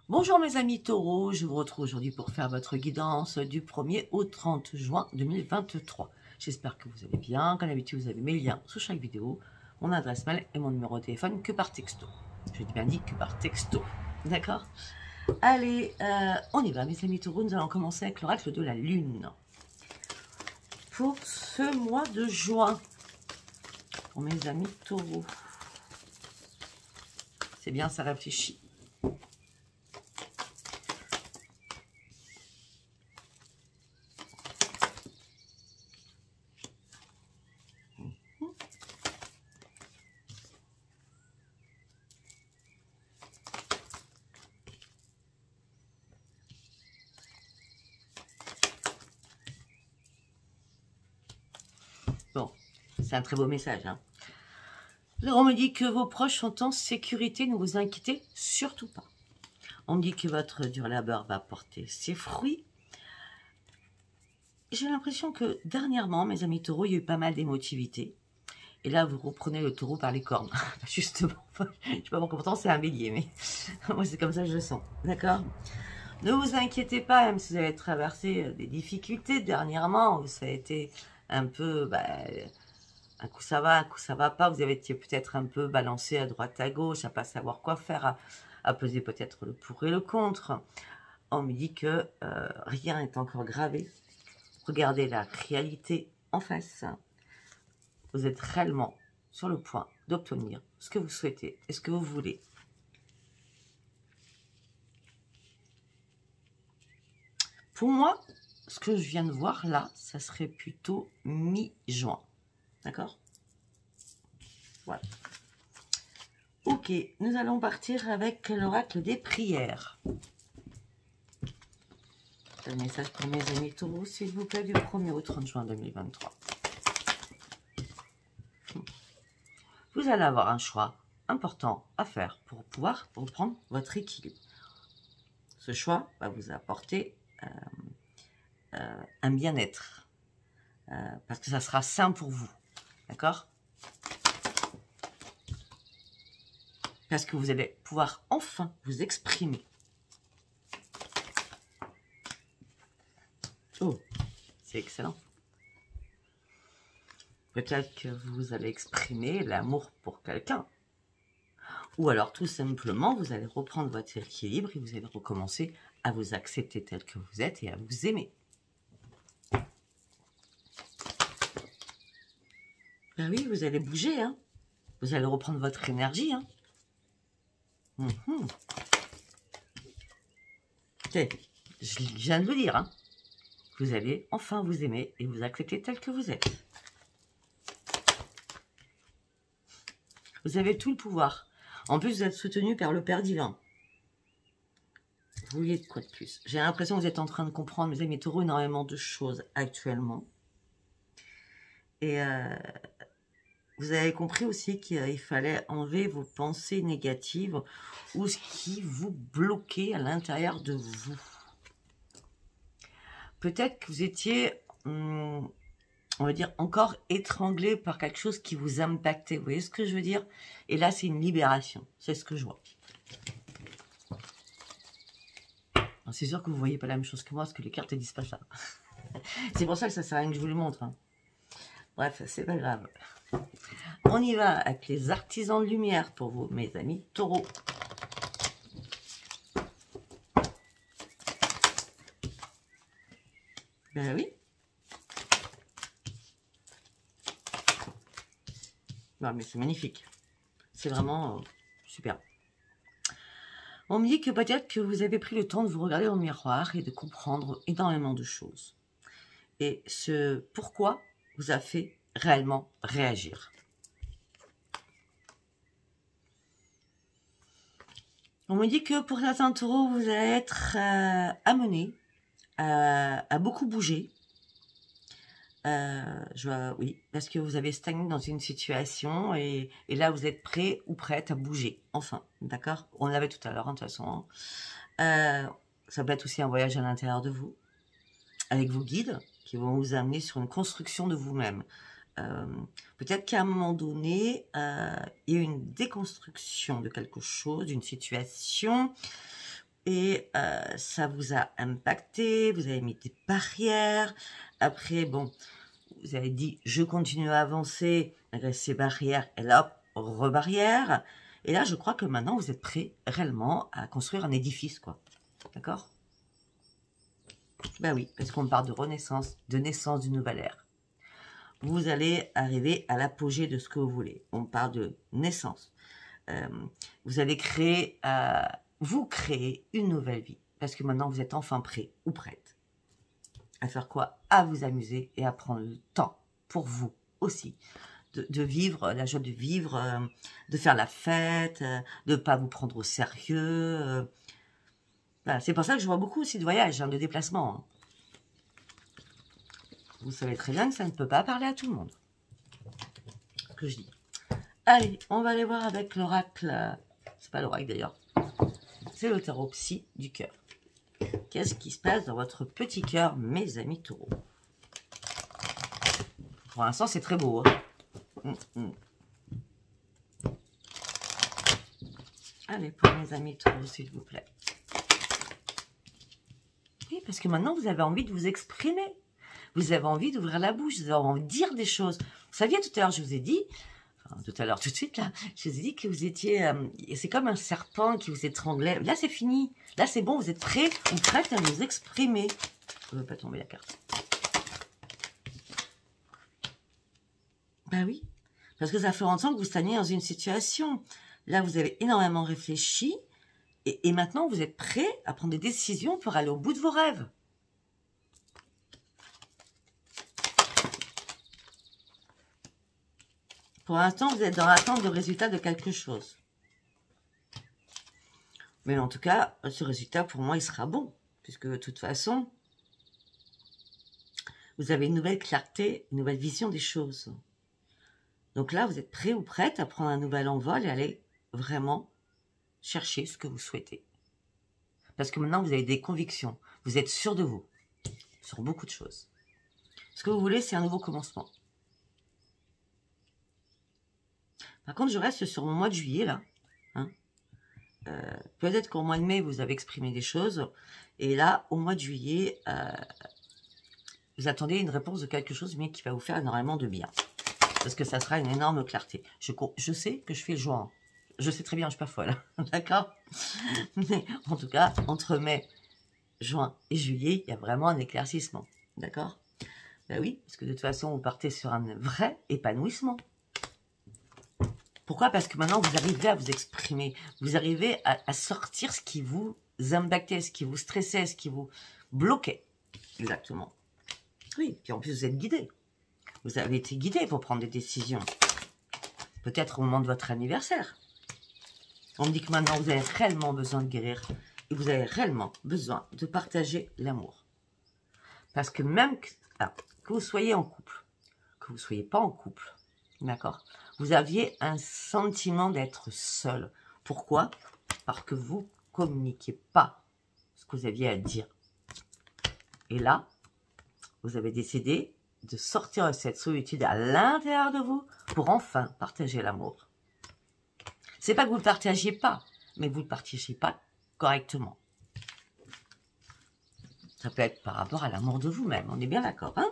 Bonjour mes amis taureaux, je vous retrouve aujourd'hui pour faire votre guidance du 1er au 30 juin 2023. J'espère que vous allez bien, comme d'habitude vous avez mes liens sous chaque vidéo, mon adresse mail et mon numéro de téléphone que par texto. Je dis bien dit que par texto, d'accord? Allez, on y va mes amis taureaux, nous allons commencer avec l'oracle de la lune. Pour ce mois de juin, pour mes amis taureaux, c'est bien, ça réfléchit. Bon, c'est un très beau message. Hein. On me dit que vos proches sont en sécurité, ne vous inquiétez surtout pas. On me dit que votre dur labeur va porter ses fruits. J'ai l'impression que dernièrement, mes amis taureaux, il y a eu pas mal d'émotivité. Et là, vous reprenez le taureau par les cornes. Justement, je ne sais pas pourquoi, pourtant c'est un bélier, mais moi c'est comme ça que je le sens. D'accord? Ne vous inquiétez pas, même si vous avez traversé des difficultés dernièrement, où ça a été un peu... un coup ça va, un coup ça va pas. Vous avez été peut-être un peu balancé à droite à gauche, à pas savoir quoi faire, à peser peut-être le pour et le contre. On me dit que rien n'est encore gravé. Regardez la réalité en face. Vous êtes réellement sur le point d'obtenir ce que vous souhaitez et ce que vous voulez. Pour moi, ce que je viens de voir là, ça serait plutôt mi-juin. D'accord? Voilà. Ok, nous allons partir avec l'oracle des prières. Un message pour mes amis taureaux, s'il vous plaît, du 1er au 30 juin 2023. Vous allez avoir un choix important à faire pour pouvoir reprendre votre équilibre. Ce choix va vous apporter un bien-être, parce que ça sera sain pour vous. D'accord? Parce que vous allez pouvoir enfin vous exprimer. Oh, c'est excellent. Peut-être que vous allez exprimer l'amour pour quelqu'un. Ou alors tout simplement, vous allez reprendre votre équilibre et vous allez recommencer à vous accepter tel que vous êtes et à vous aimer. Ben oui, vous allez bouger, hein. Vous allez reprendre votre énergie, hein. Je viens de vous dire, hein. Vous allez enfin vous aimer et vous accepter tel que vous êtes. Vous avez tout le pouvoir. En plus, vous êtes soutenu par le Père Divin. Vous vouliez de quoi de plus? J'ai l'impression que vous êtes en train de comprendre, mes amis taureaux, énormément de choses actuellement. Et vous avez compris aussi qu'il fallait enlever vos pensées négatives ou ce qui vous bloquait à l'intérieur de vous. Peut-être que vous étiez, on va dire, encore étranglé par quelque chose qui vous impactait. Vous voyez ce que je veux dire? Et là, c'est une libération. C'est ce que je vois. C'est sûr que vous ne voyez pas la même chose que moi, parce que les cartes ne disent pas ça. C'est pour ça que ça sert à rien que je vous le montre. Hein. Bref, c'est pas grave. On y va avec les artisans de lumière pour vous, mes amis taureaux. Ben oui. Non, mais c'est magnifique. C'est vraiment super. On me dit que peut-être que vous avez pris le temps de vous regarder dans le miroir et de comprendre énormément de choses. Et ce pourquoi vous a fait réellement réagir. On me dit que pour certains taureaux, vous allez être amenés à beaucoup bouger. Oui, parce que vous avez stagné dans une situation et là, vous êtes prêt ou prête à bouger. Enfin, d'accord? On l'avait tout à l'heure, hein, de toute façon. Ça peut être aussi un voyage à l'intérieur de vous, avec vos guides, qui vont vous amener sur une construction de vous-même. Peut-être qu'à un moment donné, il y a une déconstruction de quelque chose, d'une situation, et ça vous a impacté, vous avez mis des barrières. Après, bon, vous avez dit, je continue à avancer malgré ces barrières, et là, hop, rebarrière. Et là, je crois que maintenant, vous êtes prêt réellement à construire un édifice, quoi. D'accord? Ben oui, parce qu'on parle de renaissance, de naissance d'une nouvelle ère. Vous allez arriver à l'apogée de ce que vous voulez. On parle de naissance. Vous allez créer, vous créez une nouvelle vie. Parce que maintenant, vous êtes enfin prêt ou prête. À faire quoi? À vous amuser et à prendre le temps pour vous aussi. De vivre, la joie de vivre, de faire la fête, de ne pas vous prendre au sérieux. Voilà. C'est pour ça que je vois beaucoup aussi de voyages, hein, de déplacements. Hein. Vous savez très bien que ça ne peut pas parler à tout le monde. Ce que je dis. Allez, on va aller voir avec l'oracle. C'est pas l'oracle d'ailleurs. C'est le tarot psy du cœur. Qu'est-ce qui se passe dans votre petit cœur, mes amis taureaux? Pour l'instant, c'est très beau. Hein. Allez, pour mes amis taureaux, s'il vous plaît. Oui, parce que maintenant, vous avez envie de vous exprimer. Vous avez envie d'ouvrir la bouche, vous avez envie de dire des choses. Vous saviez, tout à l'heure, je vous ai dit, enfin, tout à l'heure, tout de suite, là, je vous ai dit que vous étiez, c'est comme un serpent qui vous étranglait. Là, c'est fini. Là, c'est bon, vous êtes prêts ou prête à vous exprimer. Je ne veux pas tomber la carte. Ben oui, parce que ça fait longtemps que vous stagnez dans une situation. Là, vous avez énormément réfléchi et maintenant, vous êtes prêts à prendre des décisions pour aller au bout de vos rêves. Pour l'instant, vous êtes dans l'attente de résultats de quelque chose. Mais en tout cas, ce résultat, pour moi, il sera bon. Puisque de toute façon, vous avez une nouvelle clarté, une nouvelle vision des choses. Donc là, vous êtes prêt ou prête à prendre un nouvel envol et aller vraiment chercher ce que vous souhaitez. Parce que maintenant, vous avez des convictions. Vous êtes sûr de vous. Sur beaucoup de choses. Ce que vous voulez, c'est un nouveau commencement. Par contre, je reste sur mon mois de juillet, là. Hein. Peut-être qu'au mois de mai, vous avez exprimé des choses. Et là, au mois de juillet, vous attendez une réponse de quelque chose, mais qui va vous faire énormément de bien. Parce que ça sera une énorme clarté. Je sais que je fais le joint. Je sais très bien, je ne suis pas folle. D'accord? Mais en tout cas, entre mai, juin et juillet, il y a vraiment un éclaircissement. D'accord? Ben oui, parce que de toute façon, vous partez sur un vrai épanouissement. Pourquoi? Parce que maintenant, vous arrivez à vous exprimer. Vous arrivez à sortir ce qui vous impactait, ce qui vous stressait, ce qui vous bloquait. Exactement. Oui, puis en plus, vous êtes guidé. Vous avez été guidé pour prendre des décisions. Peut-être au moment de votre anniversaire. On me dit que maintenant, vous avez réellement besoin de guérir. Et vous avez réellement besoin de partager l'amour. Parce que même que vous soyez en couple, que vous ne soyez pas en couple, d'accord, vous aviez un sentiment d'être seul. Pourquoi? Parce que vous ne communiquiez pas ce que vous aviez à dire. Et là, vous avez décidé de sortir de cette solitude à l'intérieur de vous pour enfin partager l'amour. C'est pas que vous ne le partagiez pas, mais vous ne le partagez pas correctement. Ça peut être par rapport à l'amour de vous-même, on est bien d'accord, hein?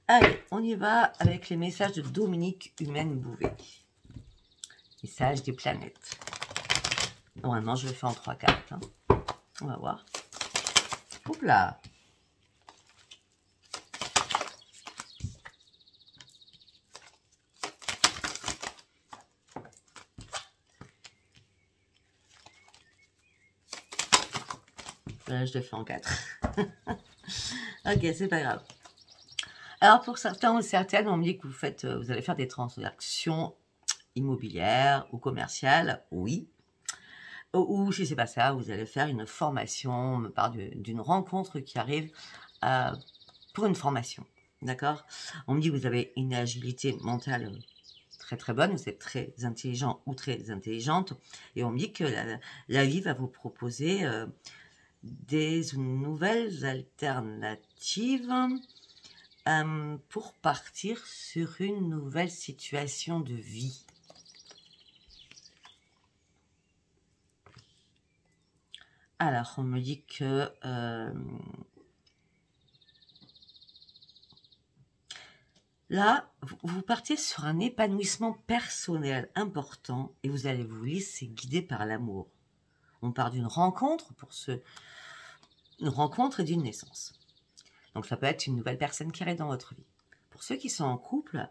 Allez, on y va avec les messages de Dominique Humaine Bouvet. Message des planètes. Normalement, je le fais en 3 cartes. Hein. On va voir. Oups là! Là, je le fais en 4. Ok, c'est pas grave. Alors, pour certains ou certaines, on me dit que vous allez faire des transactions immobilières ou commerciales. Oui. Ou si c'est pas ça, vous allez faire une formation. On me parle d'une rencontre qui arrive pour une formation. D'accord? On me dit que vous avez une agilité mentale très très bonne. Vous êtes très intelligent ou très intelligente. Et on me dit que la vie va vous proposer des nouvelles alternatives pour partir sur une nouvelle situation de vie. Alors, on me dit que... là, vous partez sur un épanouissement personnel important et vous allez vous laisser guider par l'amour. On part d'une rencontre une rencontre et d'une naissance. Donc, ça peut être une nouvelle personne qui arrive dans votre vie. Pour ceux qui sont en couple,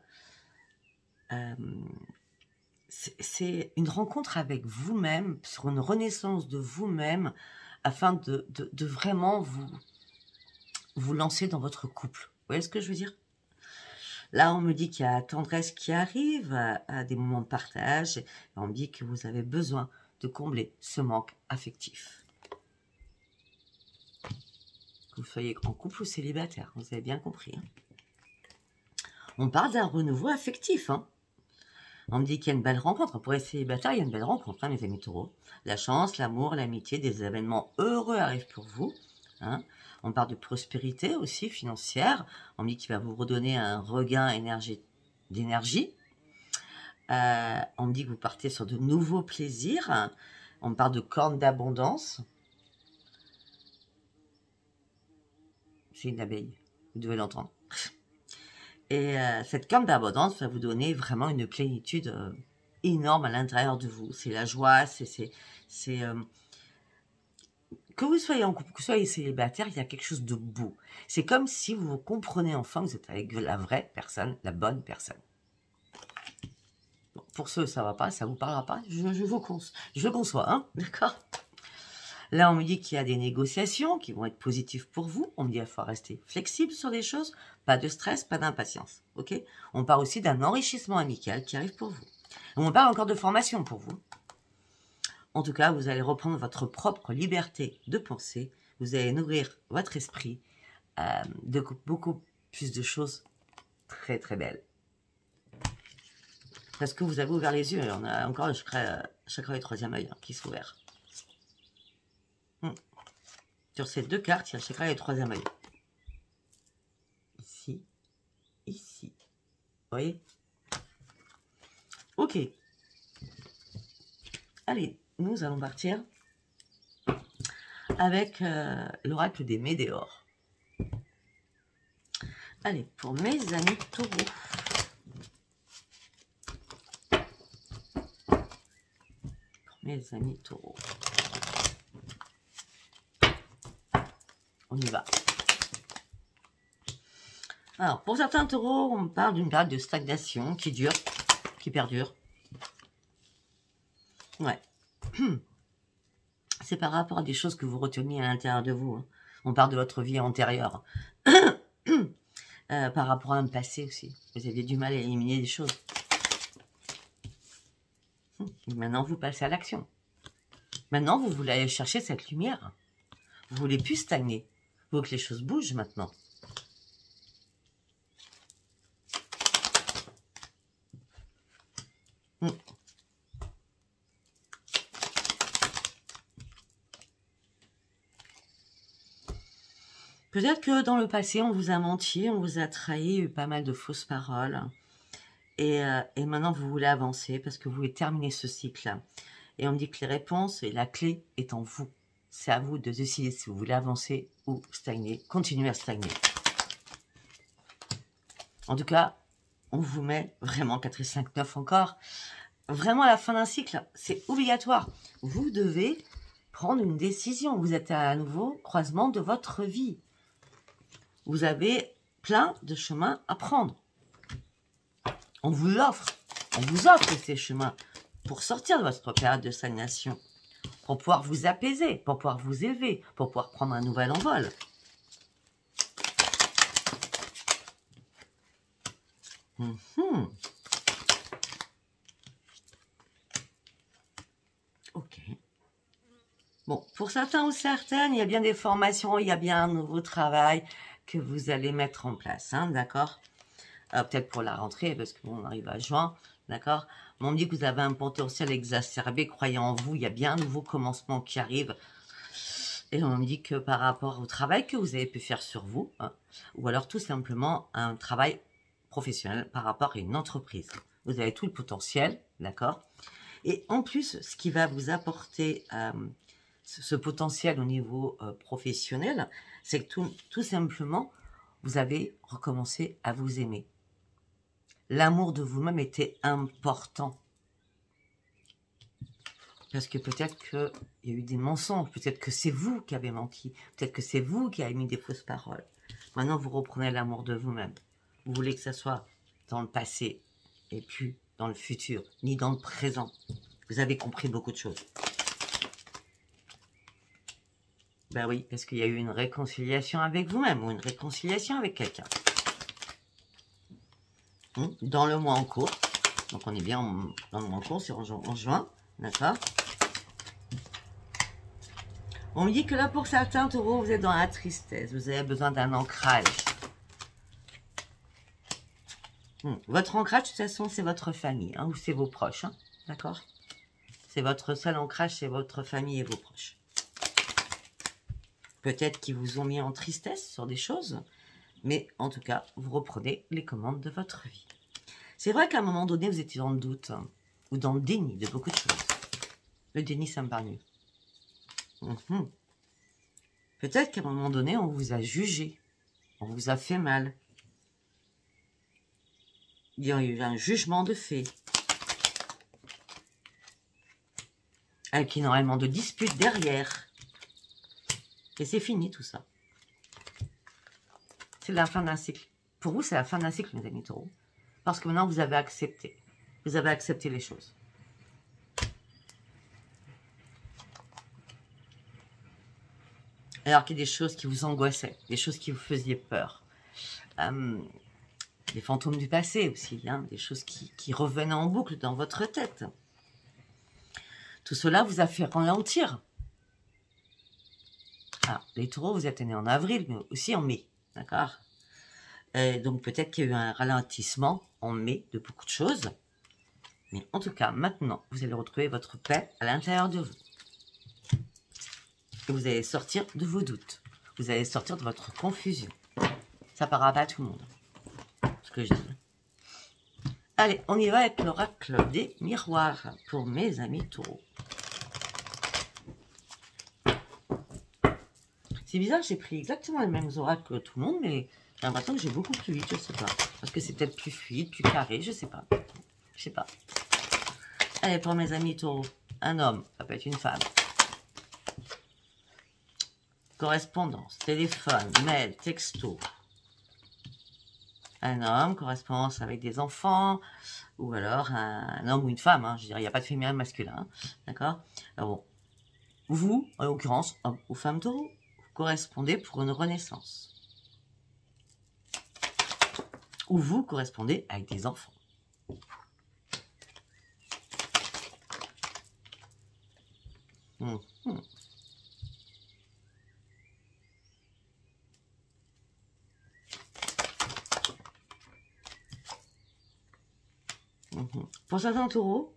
c'est une rencontre avec vous-même, sur une renaissance de vous-même, afin de vraiment vous lancer dans votre couple. Vous voyez ce que je veux dire? Là, on me dit qu'il y a la tendresse qui arrive, à des moments de partage, et on me dit que vous avez besoin de combler ce manque affectif. Que vous soyez en couple ou célibataire, vous avez bien compris. Hein. On parle d'un renouveau affectif. Hein. On me dit qu'il y a une belle rencontre. Pour les célibataires, il y a une belle rencontre, hein, mes amis taureaux. La chance, l'amour, l'amitié, des événements heureux arrivent pour vous. Hein. On parle de prospérité aussi financière. On me dit qu'il va vous redonner un regain d'énergie. On me dit que vous partez sur de nouveaux plaisirs. On me parle de cornes d'abondance. C'est une abeille, vous devez l'entendre. Et cette corne d'abondance va vous donner vraiment une plénitude énorme à l'intérieur de vous. C'est la joie, que vous soyez en couple, que vous soyez célibataire, il y a quelque chose de beau. C'est comme si vous comprenez enfin que vous êtes avec la vraie personne, la bonne personne. Bon, pour ceux, ça ne va pas, ça ne vous parlera pas, je le conçois, hein, d'accord? Là, on me dit qu'il y a des négociations qui vont être positives pour vous. On me dit qu'il faut rester flexible sur des choses, pas de stress, pas d'impatience, ok? On parle aussi d'un enrichissement amical qui arrive pour vous. On parle encore de formation pour vous. En tout cas, vous allez reprendre votre propre liberté de penser. Vous allez nourrir votre esprit de beaucoup plus de choses très très belles. Parce que vous avez ouvert les yeux. On a encore le chakra du troisième œil hein, qui s'est ouvert. Sur ces deux cartes, il y a le chakra du troisième œil. Ici, ici. Vous voyez? Ok. Allez. Nous allons partir avec l'oracle des météores. Allez, pour mes amis taureaux. Pour mes amis taureaux. On y va. Alors, pour certains taureaux, on parle d'une période de stagnation qui dure, qui perdure. Ouais. C'est par rapport à des choses que vous reteniez à l'intérieur de vous. Hein. On parle de votre vie antérieure. Par rapport à un passé aussi. Vous aviez du mal à éliminer des choses. Maintenant, vous passez à l'action. Maintenant, vous voulez aller chercher cette lumière. Vous voulez plus stagner. Vous voulez que les choses bougent maintenant. Peut-être que dans le passé, on vous a menti, on vous a trahi, eu pas mal de fausses paroles. Et maintenant, vous voulez avancer parce que vous voulez terminer ce cycle. Et on me dit que les réponses et la clé est en vous. C'est à vous de décider si vous voulez avancer ou stagner, continuer à stagner. En tout cas, on vous met vraiment 4 et 5, 9 encore. Vraiment à la fin d'un cycle, c'est obligatoire. Vous devez prendre une décision. Vous êtes à nouveau croisement de votre vie. Vous avez plein de chemins à prendre. On vous offre ces chemins pour sortir de votre période de stagnation, pour pouvoir vous apaiser, pour pouvoir vous élever, pour pouvoir prendre un nouvel envol. Ok. Bon, pour certains ou certaines, il y a bien des formations, il y a bien un nouveau travail que vous allez mettre en place, hein, d'accord? Peut-être pour la rentrée, parce qu'on arrive à juin, d'accord? Mais on me dit que vous avez un potentiel exacerbé, croyez en vous, il y a bien un nouveau commencement qui arrive. Et on me dit que par rapport au travail que vous avez pu faire sur vous, hein, ou alors tout simplement un travail professionnel par rapport à une entreprise. Vous avez tout le potentiel, d'accord? Et en plus, ce qui va vous apporter ce potentiel au niveau professionnel, c'est que tout simplement, vous avez recommencé à vous aimer. L'amour de vous-même était important. Parce que peut-être qu'il y a eu des mensonges, peut-être que c'est vous qui avez menti, peut-être que c'est vous qui avez mis des fausses paroles. Maintenant, vous reprenez l'amour de vous-même. Vous voulez que ça soit dans le passé et plus dans le futur, ni dans le présent. Vous avez compris beaucoup de choses. Ben oui, parce qu'il y a eu une réconciliation avec vous-même ou une réconciliation avec quelqu'un. Dans le mois en cours. Donc on est bien dans le mois en cours, c'est en juin. D'accord? On me dit que là, pour certains taureaux, vous êtes dans la tristesse. Vous avez besoin d'un ancrage. Votre ancrage, de toute façon, c'est votre famille. Ou c'est vos proches. D'accord? C'est votre seul ancrage, c'est votre famille et vos proches. Peut-être qu'ils vous ont mis en tristesse sur des choses. Mais en tout cas, vous reprenez les commandes de votre vie. C'est vrai qu'à un moment donné, vous étiez dans le doute. Ou dans le déni de beaucoup de choses. Le déni, ça me parle mieux. Peut-être qu'à un moment donné, on vous a jugé. On vous a fait mal. Il y a eu un jugement de fait. Avec énormément de disputes derrière. Et c'est fini tout ça. C'est la fin d'un cycle. Pour vous, c'est la fin d'un cycle, mes amis taureaux. Parce que maintenant, vous avez accepté. Vous avez accepté les choses. Alors qu'il y a des choses qui vous angoissaient, des choses qui vous faisaient peur. Des fantômes du passé aussi, des choses qui revenaient en boucle dans votre tête. Tout cela vous a fait ralentir. Alors, les taureaux, vous êtes nés en avril, mais aussi en mai, d'accord? Donc peut-être qu'il y a eu un ralentissement en mai de beaucoup de choses. Mais en tout cas, maintenant, vous allez retrouver votre paix à l'intérieur de vous. Et vous allez sortir de vos doutes. Vous allez sortir de votre confusion. Ça parlera pas à tout le monde. Ce que je dis. Allez, on y va avec l'oracle des miroirs pour mes amis taureaux. C'est bizarre, j'ai pris exactement les mêmes oracles que tout le monde, mais j'ai l'impression que j'ai beaucoup plus vite, je sais pas. Parce que c'est peut-être plus fluide, plus carré, je sais pas. Je sais pas. Allez, pour mes amis taureaux, un homme, ça peut être une femme. Correspondance, téléphone, mail, texto. Un homme, correspondance avec des enfants, ou alors un homme ou une femme, je dirais, il n'y a pas de féminin masculin, d'accord? Alors bon, vous, en l'occurrence, homme ou femme taureau, vous correspondez pour une renaissance. Ou vous correspondez avec des enfants. Pour certains taureaux,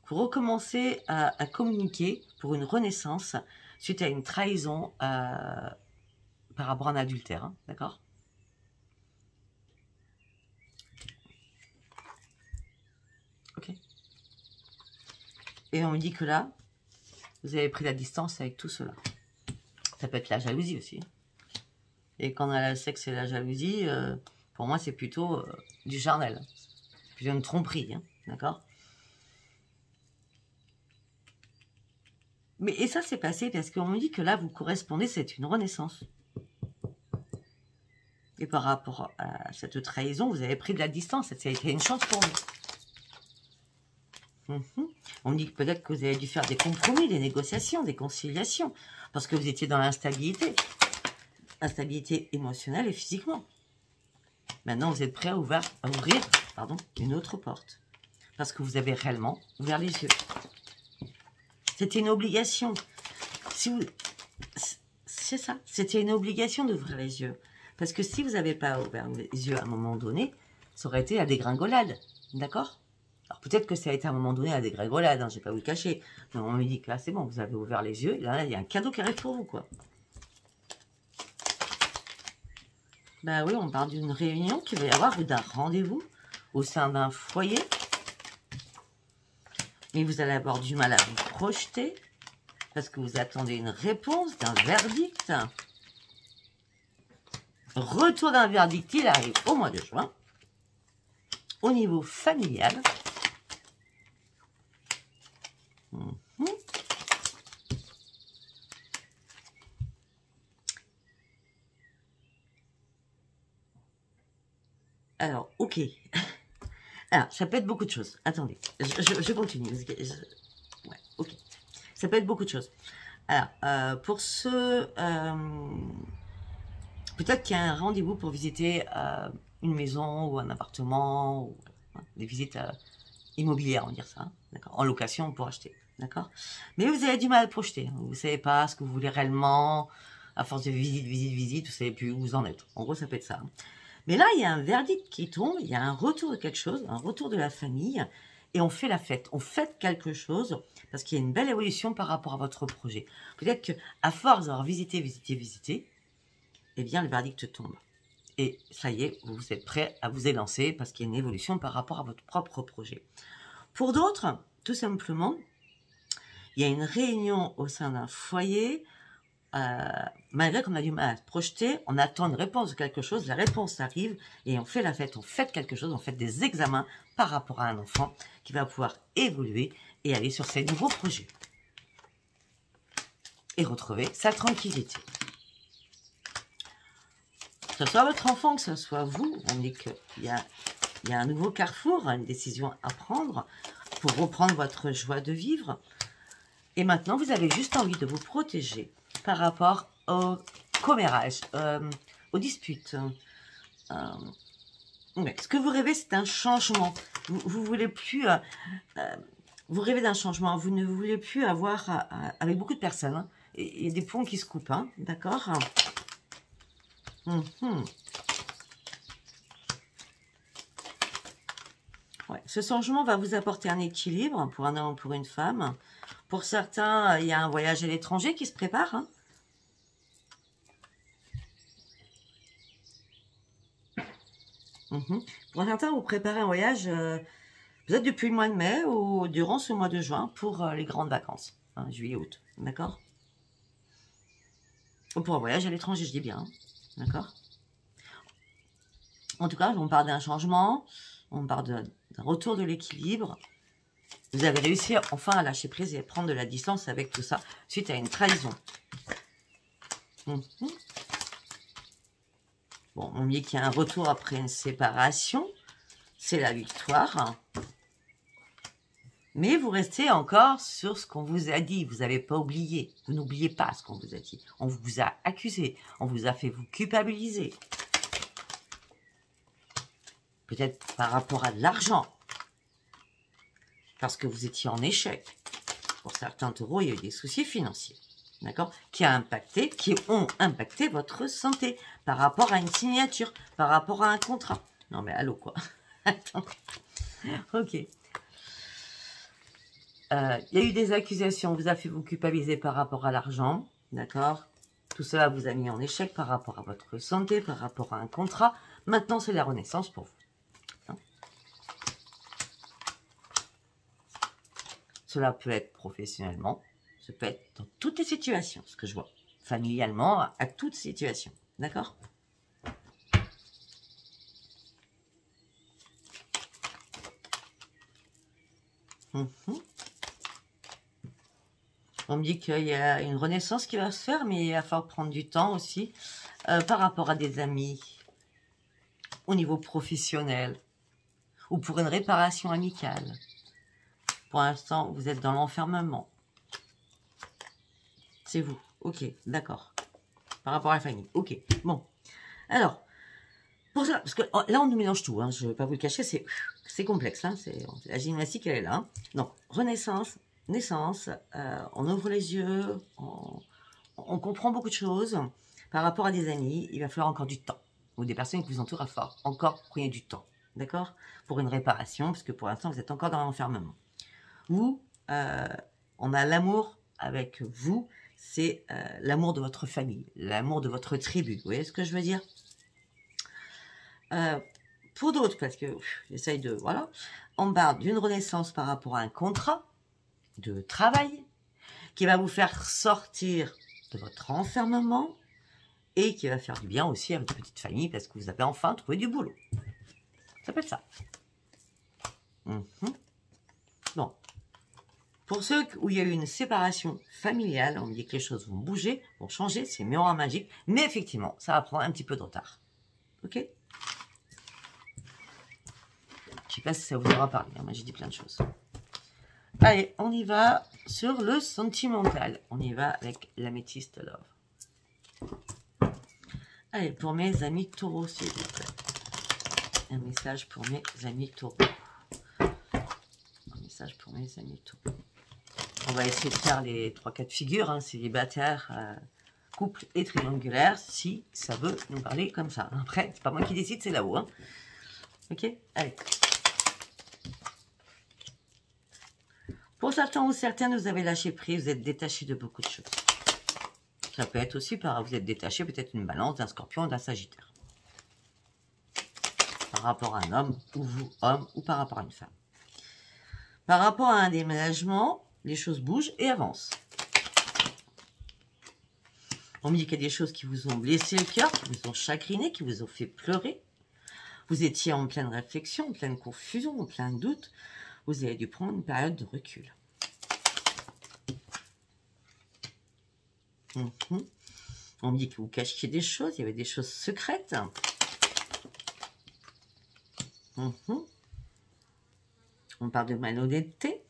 vous recommencez à communiquer pour une renaissance suite à une trahison par rapport à un adultère, d'accord? Ok. Et on me dit que là, vous avez pris la distance avec tout cela. Ça peut être la jalousie aussi. Et quand on a le sexe et la jalousie, pour moi, c'est plutôt du charnel. C'est plutôt une tromperie, d'accord? Mais et ça, c'est passé parce qu'on me dit que là, vous correspondez, c'est une renaissance. Et par rapport à cette trahison, vous avez pris de la distance. Ça a été une chance pour vous. On me dit que peut-être que vous avez dû faire des compromis, des négociations, des conciliations. Parce que vous étiez dans l'instabilité. Instabilité émotionnelle et physiquement. Maintenant, vous êtes prêt à ouvrir une autre porte. Parce que vous avez réellement ouvert les yeux. C'était une obligation. C'est ça. C'était une obligation d'ouvrir les yeux. Parce que si vous n'avez pas ouvert les yeux à un moment donné, ça aurait été la dégringolade. D'accord? Alors peut-être que ça a été à un moment donné la dégringolade, je ne vais pas vous le cacher. Mais on me dit que là, c'est bon, vous avez ouvert les yeux. Et là, il y a un cadeau qui arrive pour vous, quoi. Ben oui, on parle d'une réunion qu'il va y avoir ou d'un rendez-vous au sein d'un foyer. Mais vous allez avoir du mal à vous projeter. parce que vous attendez une réponse d'un verdict. Retour d'un verdict, il arrive au mois de juin. Au niveau familial. Alors, ok. Alors, ça peut être beaucoup de choses. Attendez, je continue. Ouais, ok. Ça peut être beaucoup de choses. Alors, pour ceux... peut-être qu'il y a un rendez-vous pour visiter une maison ou un appartement, ou des visites immobilières, on va dire ça. Hein, d'accord, en location pour acheter. D'accord. Mais vous avez du mal à projeter. Hein, vous ne savez pas ce que vous voulez réellement. À force de visite, vous ne savez plus où vous en êtes. En gros, ça peut être ça. Hein. Mais là, il y a un verdict qui tombe, il y a un retour de quelque chose, un retour de la famille, et on fait la fête. On fête quelque chose, parce qu'il y a une belle évolution par rapport à votre projet. Peut-être qu'à force d'avoir visité, eh bien, le verdict tombe. Et ça y est, vous êtes prêt à vous élancer, parce qu'il y a une évolution par rapport à votre propre projet. Pour d'autres, tout simplement, il y a une réunion au sein d'un foyer. Malgré qu'on a du mal à se projeter, on attend une réponse de quelque chose, la réponse arrive et on fait la fête, on fête quelque chose, on fait des examens par rapport à un enfant qui va pouvoir évoluer et aller sur ses nouveaux projets et retrouver sa tranquillité. Que ce soit votre enfant, que ce soit vous, on dit qu'il y a un nouveau carrefour, une décision à prendre pour reprendre votre joie de vivre. Et maintenant, vous avez juste envie de vous protéger par rapport au commérage, aux disputes. Ce que vous rêvez, c'est un changement. Vous voulez plus... vous rêvez d'un changement. Vous ne voulez plus avoir avec beaucoup de personnes. Hein. Il y a des ponts qui se coupent, hein, d'accord. Ouais. Ce changement va vous apporter un équilibre pour un homme ou pour une femme. Pour certains, il y a un voyage à l'étranger qui se prépare. Hein. Pour certains, vous préparez un voyage peut-être depuis le mois de mai ou durant ce mois de juin pour les grandes vacances, hein, juillet, août, d'accord. Ou pour un voyage à l'étranger, je dis bien, hein, d'accord. En tout cas, on parle d'un changement, on parle d'un retour de l'équilibre. Vous avez réussi enfin à lâcher prise et à prendre de la distance avec tout ça suite à une trahison. Bon, on dit qu'il y a un retour après une séparation. C'est la victoire. Mais vous restez encore sur ce qu'on vous a dit. Vous n'avez pas oublié. Vous n'oubliez pas ce qu'on vous a dit. On vous a accusé. On vous a fait vous culpabiliser. Peut-être par rapport à de l'argent. Parce que vous étiez en échec. Pour certains taureaux, il y a eu des soucis financiers. D'accord, qui ont impacté votre santé par rapport à une signature, par rapport à un contrat. Non mais allô quoi. Attends. Ok. Il y a eu des accusations, on vous a fait vous culpabiliser par rapport à l'argent. D'accord. Tout cela vous a mis en échec par rapport à votre santé, par rapport à un contrat. Maintenant, c'est la renaissance pour vous. Cela peut être professionnellement. Ça peut être dans toutes les situations, ce que je vois. Familialement, à toute situation. D'accord? On me dit qu'il y a une renaissance qui va se faire, mais il va falloir prendre du temps aussi par rapport à des amis, au niveau professionnel, ou pour une réparation amicale. Pour l'instant, vous êtes dans l'enfermement. C'est vous. Ok, d'accord. Par rapport à la famille. Ok, bon. Alors, pour ça, parce que là, on nous mélange tout. Hein, je ne vais pas vous le cacher, c'est complexe. Hein, la gymnastique, elle est là. Hein. Donc, renaissance, naissance, on ouvre les yeux, on comprend beaucoup de choses. Par rapport à des amis, il va falloir encore du temps. Ou des personnes qui vous entourent, il va falloir encore prendre du temps. D'accord? Pour une réparation, parce que pour l'instant, vous êtes encore dans l'enfermement. Vous, on a l'amour avec vous. C'est l'amour de votre famille, l'amour de votre tribu. Vous voyez ce que je veux dire? Pour d'autres, parce que j'essaye de... Voilà. On parle d'une renaissance par rapport à un contrat de travail qui va vous faire sortir de votre enfermement et qui va faire du bien aussi à votre petite famille parce que vous avez enfin trouvé du boulot. Ça peut être ça. Bon. Pour ceux où il y a eu une séparation familiale, on me dit que les choses vont bouger, vont changer, c'est miroir magique, mais effectivement, ça va prendre un petit peu de retard. Ok? Je sais pas si ça vous aura parlé, hein, moi j'ai dit plein de choses. Allez, on y va sur le sentimental. On y va avec l'améthyste love. Allez, pour mes amis taureaux, s'il vous plaît. Un message pour mes amis taureaux. Un message pour mes amis taureaux. On va essayer de faire les 3 cas de figure, hein, célibataire, couple et triangulaire, si ça veut nous parler comme ça. Après, c'est pas moi qui décide, c'est là-haut. Hein. Ok? Allez. Pour certains ou certaines, vous avez lâché prise, vous êtes détaché de beaucoup de choses. Ça peut être aussi par vous êtes détaché peut-être d'une balance, d'un scorpion, d'un sagittaire. Par rapport à un homme, ou vous, homme, ou par rapport à une femme. Par rapport à un déménagement, les choses bougent et avancent. On me dit qu'il y a des choses qui vous ont blessé le cœur, qui vous ont chagriné, qui vous ont fait pleurer. Vous étiez en pleine réflexion, en pleine confusion, en plein doute. Vous avez dû prendre une période de recul. On me dit que vous cachiez des choses, il y avait des choses secrètes. On parle de malhonnêteté.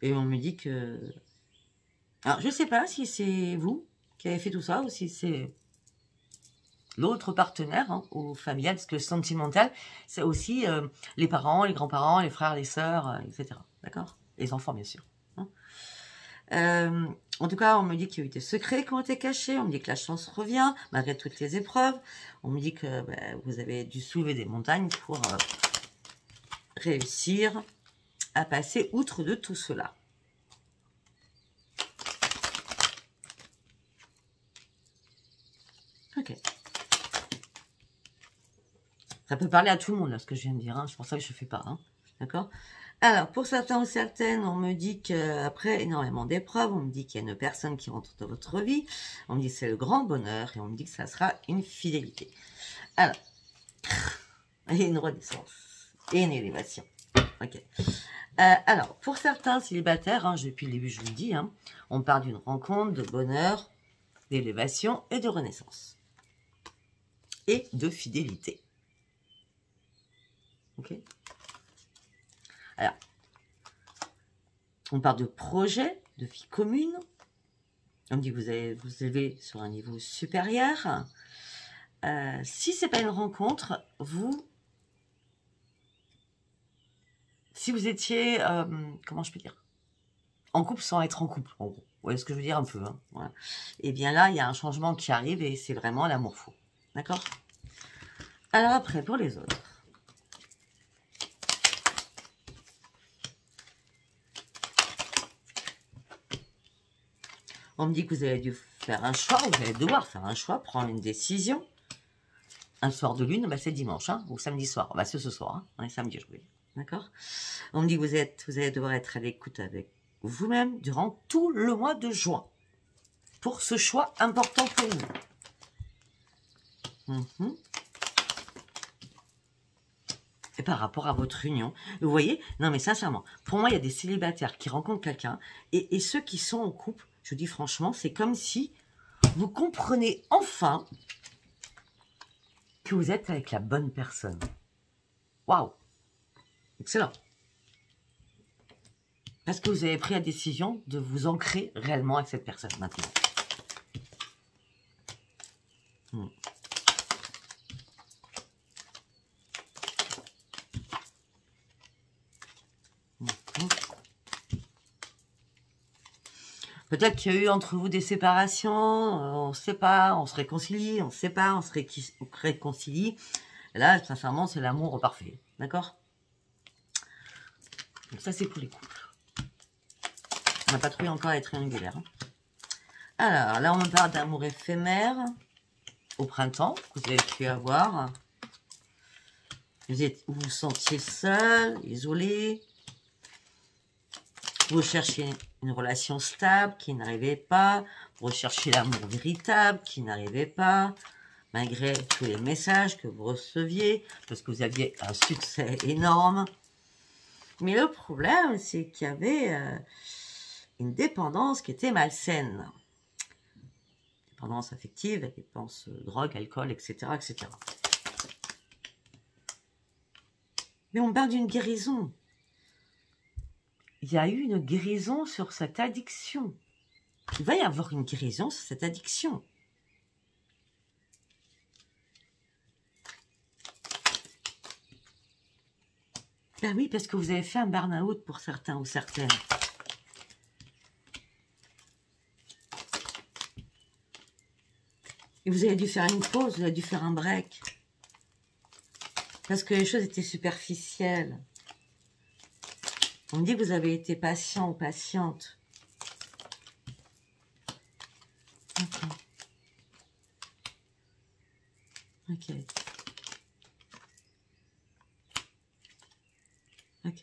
Et on me dit que... Alors, je ne sais pas si c'est vous qui avez fait tout ça ou si c'est l'autre partenaire, hein, ou familial, parce que le sentimental, c'est aussi les parents, les grands-parents, les frères, les sœurs, etc. D'accord? Les enfants, bien sûr. Hein. En tout cas, on me dit qu'il y a eu des secrets qui ont été cachés. On me dit que la chance revient, malgré toutes les épreuves. On me dit que vous avez dû soulever des montagnes pour réussir à passer outre de tout cela. Ok. Ça peut parler à tout le monde, là, ce que je viens de dire. Hein. C'est pour ça que je ne fais pas. Hein. D'accord? Alors, pour certains ou certaines, on me dit qu'après énormément d'épreuves, on me dit qu'il y a une personne qui rentre dans votre vie. On me dit que c'est le grand bonheur et on me dit que ça sera une fidélité. Alors, il y a une renaissance et une élévation. Ok. Alors, pour certains célibataires, hein, depuis le début, je vous le dis, hein, on parle d'une rencontre, de bonheur, d'élévation et de renaissance. Et de fidélité. Ok. Alors, on parle de projet, de vie commune. On dit que vous allez vous élever sur un niveau supérieur. Si ce n'est pas une rencontre, si vous étiez, comment je peux dire, en couple sans être en couple, en gros. Vous voyez ce que je veux dire un peu. Hein, voilà. Et bien là, il y a un changement qui arrive et c'est vraiment l'amour fou. D'accord? Alors après, pour les autres. On me dit que vous avez dû faire un choix, vous allez devoir faire un choix, prendre une décision. Un soir de lune, c'est dimanche, hein, ou samedi soir. C'est ce soir, hein, on est samedi aujourd'hui. D'accord? On me dit que vous allez devoir être à l'écoute avec vous-même durant tout le mois de juin. Pour ce choix important pour vous. Et par rapport à votre union, vous voyez, non mais sincèrement, pour moi, il y a des célibataires qui rencontrent quelqu'un, et ceux qui sont en couple, je dis franchement, c'est comme si vous comprenez enfin que vous êtes avec la bonne personne. Waouh! Excellent. Parce que vous avez pris la décision de vous ancrer réellement avec cette personne maintenant. Peut-être qu'il y a eu entre vous des séparations, on ne sait pas, on se réconcilie, on ne sait pas, on se réconcilie. Et là, sincèrement, c'est l'amour parfait. D'accord? Donc ça, c'est pour les couples. On n'a pas trouvé encore les triangulaires. Hein. Alors, là, on me parle d'amour éphémère au printemps, que vous avez pu avoir. vous vous sentiez seul, isolé. Vous cherchiez une relation stable qui n'arrivait pas. Vous recherchiez l'amour véritable qui n'arrivait pas. Malgré tous les messages que vous receviez, parce que vous aviez un succès énorme. Mais le problème, c'est qu'il y avait une dépendance qui était malsaine. Dépendance affective, dépendance drogue, alcool, etc., etc. Mais on parle d'une guérison. Il y a eu une guérison sur cette addiction. Il va y avoir une guérison sur cette addiction. Ben oui, parce que vous avez fait un burn-out pour certains ou certaines. Et vous avez dû faire une pause, vous avez dû faire un break. Parce que les choses étaient superficielles. On me dit que vous avez été patient ou patiente. Ok. Ok.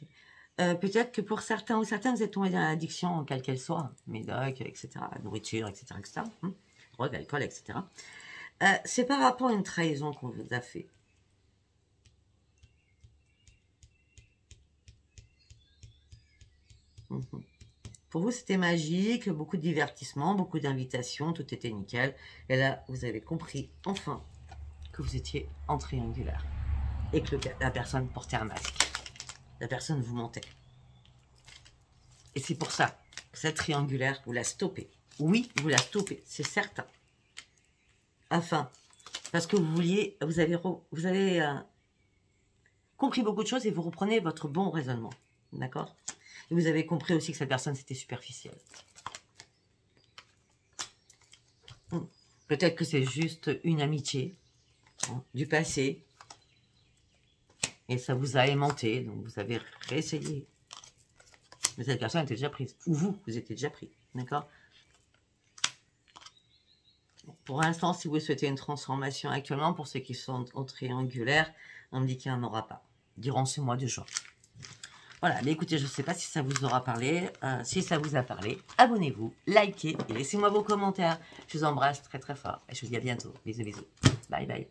Peut-être que pour certains ou certaines, vous êtes tombé dans l'addiction, quelle qu'elle soit, médoc, etc., nourriture, etc., etc., drogue, alcool, etc. C'est par rapport à une trahison qu'on vous a fait. Pour vous, c'était magique, beaucoup de divertissement, beaucoup d'invitations, tout était nickel. Et là, vous avez compris, enfin, que vous étiez en triangulaire. Et que la personne portait un masque. La personne vous mentait. Et c'est pour ça que cette triangulaire, vous la stoppez. Oui, vous la stoppez, c'est certain. Enfin, parce que vous avez compris beaucoup de choses et vous reprenez votre bon raisonnement. D'accord? Et vous avez compris aussi que cette personne, c'était superficiel. Peut-être que c'est juste une amitié du passé. Et ça vous a aimanté, donc vous avez réessayé. Mais cette personne était déjà prise. Ou vous étiez déjà pris. D'accord? Pour l'instant, si vous souhaitez une transformation actuellement, pour ceux qui sont en triangulaire, on me dit qu'il n'y en aura pas. Durant ce mois de juin. Voilà, mais écoutez, je ne sais pas si ça vous aura parlé. Si ça vous a parlé, abonnez-vous, likez et laissez-moi vos commentaires. Je vous embrasse très très fort et je vous dis à bientôt. Bisous, bisous. Bye bye.